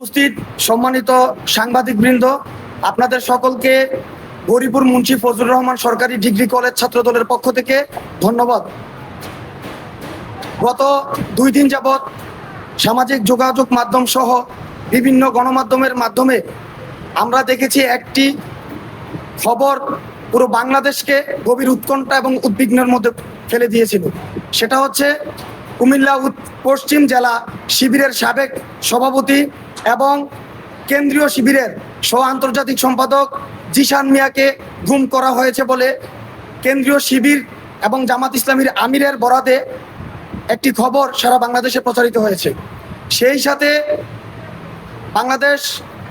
উপস্থিত সম্মানিত সাংবাদিকবৃন্দ, আপনাদের সকলকে গৌরীপুর মুন্সি ফজলুর রহমান সরকারি ডিগ্রি কলেজ ছাত্রদলের পক্ষ থেকে ধন্যবাদ। গত 2 দিন যাবৎ সামাজিক যোগাযোগ মাধ্যম সহ বিভিন্ন গণমাধ্যমের মাধ্যমে আমরা দেখেছি একটি খবর পুরো বাংলাদেশকে গভীর উৎকণ্ঠা এবং উদ্বিগ্নের মধ্যে ফেলে দিয়েছিল। সেটা হচ্ছে কুমিল্লা পশ্চিম জেলা শিবিরের সাবেক সভাপতি এবং কেন্দ্রীয় শিবিরের সহ আন্তর্জাতিক সম্পাদক জিশান মিয়াকে গুম করা হয়েছে বলে কেন্দ্রীয় শিবির এবং জামাত ইসলামীর আমিরের বরাতে একটি খবর সারা বাংলাদেশে প্রচারিত হয়েছে। সেই সাথে বাংলাদেশ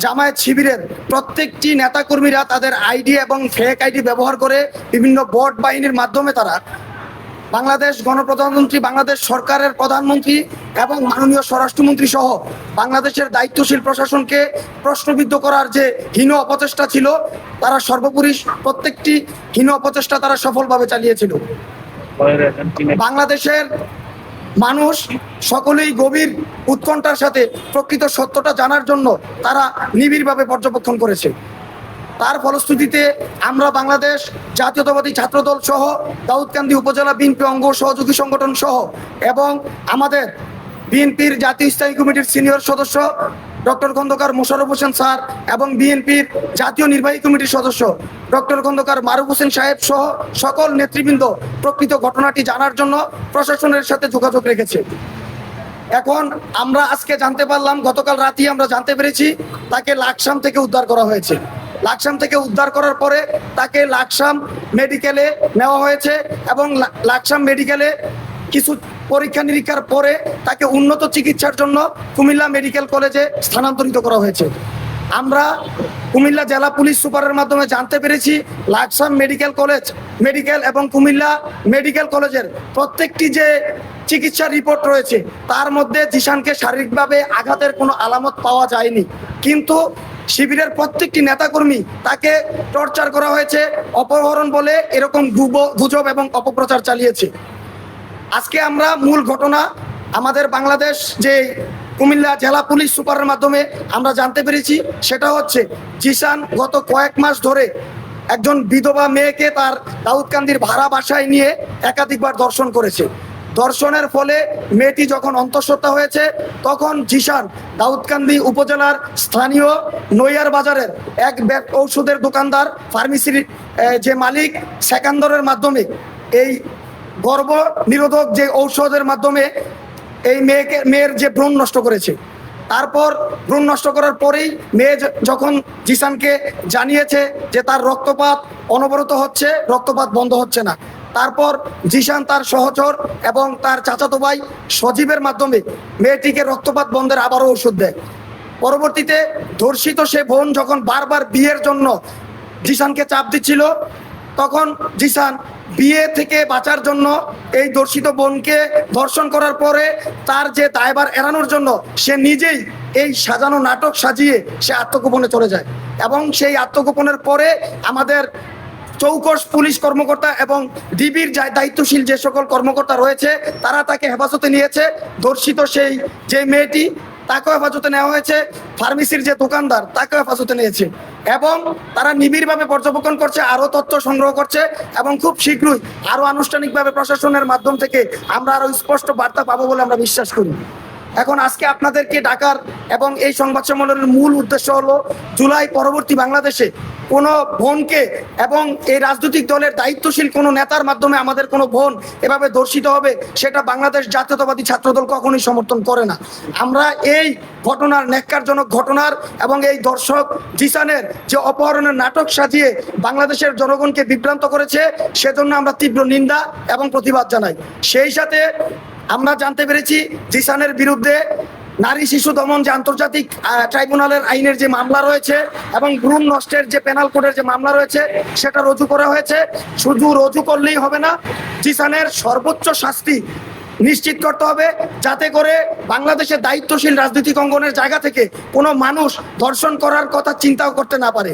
জামায়াত শিবিরের প্রত্যেকটি নেতাকর্মীরা তাদের আইডি এবং ফেক আইডি ব্যবহার করে বিভিন্ন বট বাহিনীর মাধ্যমে তারা বাংলাদেশ গণপ্রজাতন্ত্রী বাংলাদেশ সরকারের প্রধানমন্ত্রী এবং মাননীয় স্বরাষ্ট্রমন্ত্রী সহ বাংলাদেশের দায়িত্বশীল প্রশাসনকে প্রশ্নবিদ্ধ করার যে হীন অপচেষ্টা ছিল, তারা সর্বোপরি প্রত্যেকটি হীন অপচেষ্টা তারা সফলভাবে চালিয়েছিল। বাংলাদেশের মানুষ সকলেই গভীর উৎকণ্ঠার সাথে প্রকৃত সত্যটা জানার জন্য তারা নিবিড়ভাবে পর্যবেক্ষণ করেছে। তার ফলশ্রুতিতে আমরা বাংলাদেশ জাতীয়তাবাদী ছাত্রদল সহ দাউদকান্দি উপজেলা বিএনপি অঙ্গ সহযোগী সংগঠন সহ এবং আমাদের বিএনপির জাতীয় স্থায়ী কমিটির সিনিয়র সদস্য ডক্টর খন্দকার মোশাররফ হোসেন স্যার এবং বিএনপির জাতীয় নির্বাহী কমিটির সদস্য ডক্টর খন্দকার মারুফ হোসেন সাহেব সহ সকল নেতৃবৃন্দ প্রকৃত ঘটনাটি জানার জন্য প্রশাসনের সাথে যোগাযোগ রেখেছে। এখন আমরা আজকে জানতে পারলাম, গতকাল রাতেই আমরা জানতে পেরেছি তাকে লাকসাম থেকে উদ্ধার করা হয়েছে। লাকসাম থেকে উদ্ধার করার পরে তাকে লাকসাম মেডিকেলে নেওয়া হয়েছে এবং লাকসাম মেডিকেলে কিছু পরীক্ষা নিরীক্ষার পরে তাকে উন্নত চিকিৎসার জন্য কুমিল্লা মেডিকেল কলেজে স্থানান্তরিত করা হয়েছে। আমরা কুমিল্লা জেলা পুলিশ সুপারের মাধ্যমে জানতে পেরেছি লাকসাম মেডিকেল এবং কুমিল্লা মেডিকেল কলেজের প্রত্যেকটি যে চিকিৎসা রিপোর্ট রয়েছে তার মধ্যে জিশানকে শারীরিকভাবে আঘাতের কোনো আলামত পাওয়া যায়নি, কিন্তু শিবিরের প্রত্যেকটি নেতাকর্মী তাকে টর্চার করা হয়েছে, অপহরণ বলে এরকম গুজব এবং অপপ্রচার চালিয়েছে। আজকে আমরা মূল ঘটনা আমাদের বাংলাদেশ যে কুমিল্লা জেলা পুলিশ সুপারের মাধ্যমে আমরা জানতে পেরেছি, সেটা হচ্ছে জিশান গত কয়েক মাস ধরে একজন বিধবা মেয়েকে তার দাউদকান্দির ভাড়া বাসায় নিয়ে একাধিকবার ধর্ষণ করেছে। ধর্ষণের ফলে মেয়েটি যখন অন্তঃসত্ত্বা হয়েছে তখন জিশান দাউদকান্দি উপজেলার স্থানীয় নৈয়ার বাজারের এক ঔষধের দোকানদার ফার্মেসির যে মালিক সেকান্দরের মাধ্যমে এই গর্ভ নিরোধক যে ঔষধের মাধ্যমে এই মেয়ের যে ভ্রূণ নষ্ট করেছে। তারপর ভ্রূণ নষ্ট করার পরেই মেয়ে যখন জিশানকে জানিয়েছে যে তার রক্তপাত অনবরত হচ্ছে, রক্তপাত বন্ধ হচ্ছে না, তারপর জিশান তার সহচর এবং তার চাচাতো ভাই সজীবের মাধ্যমে মেয়েটিকে রক্তপাত বন্ধের আবারও ওষুধ দেয়। পরবর্তীতে ধর্ষিত সে বোন যখন বারবার বিয়ের জন্য জিশানকে চাপ দিচ্ছিল, তখন জিশান বিয়ে থেকে বাঁচার জন্য এই ধর্ষিত বোনকে ধর্ষণ করার পরে তার যে দায়ভার এড়ানোর জন্য সে নিজেই এই সাজানো নাটক সাজিয়ে সে আত্মগোপনে চলে যায় এবং সেই আত্মগোপনের পরে আমাদের চৌকস পুলিশ কর্মকর্তা এবং ডিবির দায়িত্বশীল যে সকল কর্মকর্তা রয়েছে তারা তাকে হেফাজতে নিয়েছে। ধর্ষিত সেই যে মেয়েটি তাকেও হেফাজতে নেওয়া হয়েছে, ফার্মেসির যে দোকানদার তাকেও হেফাজতে নিয়েছে এবং তারা নিবিড়ভাবে পর্যবেক্ষণ করছে, আরও তথ্য সংগ্রহ করছে এবং খুব শীঘ্রই আরও আনুষ্ঠানিকভাবে প্রশাসনের মাধ্যম থেকে আমরা আরও স্পষ্ট বার্তা পাবো বলে আমরা বিশ্বাস করি। এখন আজকে আপনাদেরকে ডাকার এবং এই সংবাদ সম্মেলনের মূল উদ্দেশ্য হলো জুলাই পরবর্তী বাংলাদেশে কোনো বোনকে এবং এই রাজনৈতিক দলের দায়িত্বশীল কোনো নেতার মাধ্যমে আমাদের কোনো বোন এভাবে ধর্ষিত হবে, সেটা বাংলাদেশ জাতীয়তাবাদী ছাত্রদল কখনোই সমর্থন করে না। আমরা এই ঘটনার ন্যাক্কারজনক ঘটনার এবং এই দর্শক জিশানের যে অপহরণের নাটক সাজিয়ে বাংলাদেশের জনগণকে বিভ্রান্ত করেছে, সেজন্য আমরা তীব্র নিন্দা এবং প্রতিবাদ জানাই। সেই সাথে আমরা জানতে পেরেছি জিশানের বিরুদ্ধে নারী শিশু দমন যে আন্তর্জাতিক ট্রাইব্যুনালের আইনের যে মামলা রয়েছে এবং ভ্রূণ নষ্টের যে পেনাল কোডের যে মামলা রয়েছে সেটা রুজু করা হয়েছে। শুধু রুজু করলেই হবে না, জিশানের সর্বোচ্চ শাস্তি নিশ্চিত করতে হবে, যাতে করে বাংলাদেশের দায়িত্বশীল রাজনৈতিক অঙ্গনের জায়গা থেকে কোনো মানুষ ধর্ষণ করার কথা চিন্তাও করতে না পারে।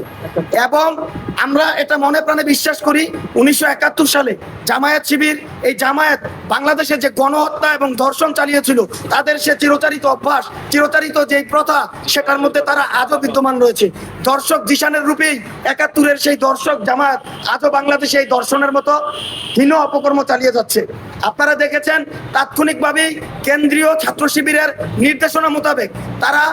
এবং আমরা এটা মনে প্রাণে বিশ্বাস করি 1971 সালে জামায়াত শিবির, এই জামায়াত বাংলাদেশে যে গণহত্যা এবং ধর্ষণ চালিয়েছিল, তাদের সে চিরচারিত অভ্যাস, চিরচারিত যে প্রথা, সেটার মধ্যে তারা আজও বিদ্যমান রয়েছে। দর্শক জিশানের রূপেই 71-এর সেই দর্শক জামায়াত আজও বাংলাদেশে এই দর্শনের মতো হীন অপকর্ম চালিয়ে যাচ্ছে। আপনারা দেখেছেন তাৎক্ষণিকভাবেই কেন্দ্রীয় ছাত্র শিবিরের নির্দেশনা মোতাবেক তারা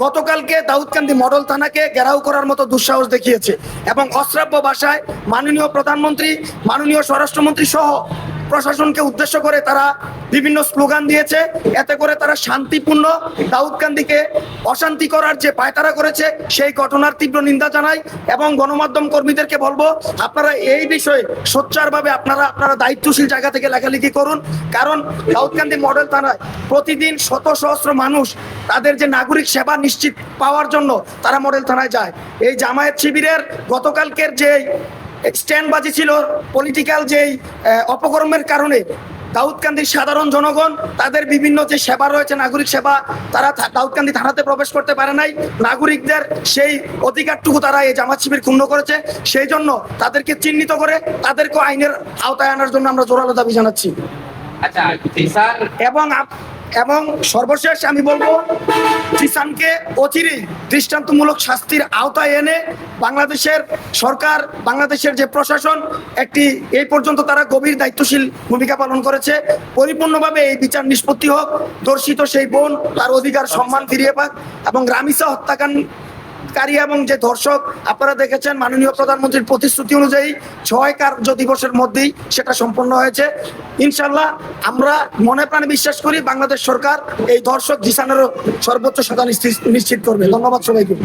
গতকালকে দাউদকান্দি মডেল থানাকে ঘেরাও করার মতো দুঃসাহস দেখিয়েছে এবং অশ্রাব্য ভাষায় মাননীয় প্রধানমন্ত্রী, মাননীয় স্বরাষ্ট্রমন্ত্রী সহ প্রশাসনকে উদ্দেশ্য করে তারা বিভিন্ন স্লোগান দিয়েছে। এতে করে তারা শান্তিপূর্ণ দাউদকান্দিকে অশান্তি করার যে পায়তারা করেছে, সেই ঘটনার তীব্র নিন্দা জানাই এবং গণমাধ্যম কর্মীদেরকে বলবো, আপনারা এই বিষয়ে সোচ্চারভাবে আপনারা দায়িত্বশীল জায়গা থেকে লেখালেখি করুন। কারণ দাউদকান্দি মডেল থানায় প্রতিদিন শত সহস্র মানুষ তাদের যে নাগরিক সেবা নিশ্চিত পাওয়ার জন্য তারা মডেল থানায় যায়। এই জামায়াত শিবিরের গতকালকের যে স্ট্যান্ডবাজি ছিল, পলিটিক্যাল যেই অপকর্মের কারণে দাউদকান্দির সাধারণ জনগণ তাদের বিভিন্ন যে সেবা রয়েছে, নাগরিক সেবা, তারা দাউদকান্দি থানাতে প্রবেশ করতে পারে নাই। নাগরিকদের সেই অধিকারটুকু তারা এই জামাত শিবির ক্ষুণ্ণ করেছে। সেই জন্য তাদেরকে চিহ্নিত করে তাদেরকে আইনের আওতায় আনার জন্য আমরা জোরালো দাবি জানাচ্ছি। এবং সর্বশেষ আমি বলবো, জিসানকে অচিরেই দৃষ্টান্তমূলক শাস্তির আওতায় এনে বাংলাদেশের সরকার, বাংলাদেশের যে প্রশাসন এই পর্যন্ত তারা গভীর দায়িত্বশীল ভূমিকা পালন করেছে, পরিপূর্ণভাবে এই বিচার নিষ্পত্তি হোক, দর্শিত সেই বোন তার অধিকার সম্মান ফিরিয়ে পাক এবং রামিসা হত্যাকারী এবং যে ধর্ষক, আপনারা দেখেছেন মাননীয় প্রধানমন্ত্রীর প্রতিশ্রুতি অনুযায়ী 6 কার্য দিবসের মধ্যেই সেটা সম্পন্ন হয়েছে। ইনশাল্লাহ আমরা মনে প্রাণে বিশ্বাস করি বাংলাদেশ সরকার এই ধর্ষক জিসানেরও সর্বোচ্চ সাজা নিশ্চিত করবে। ধন্যবাদ সবাইকে।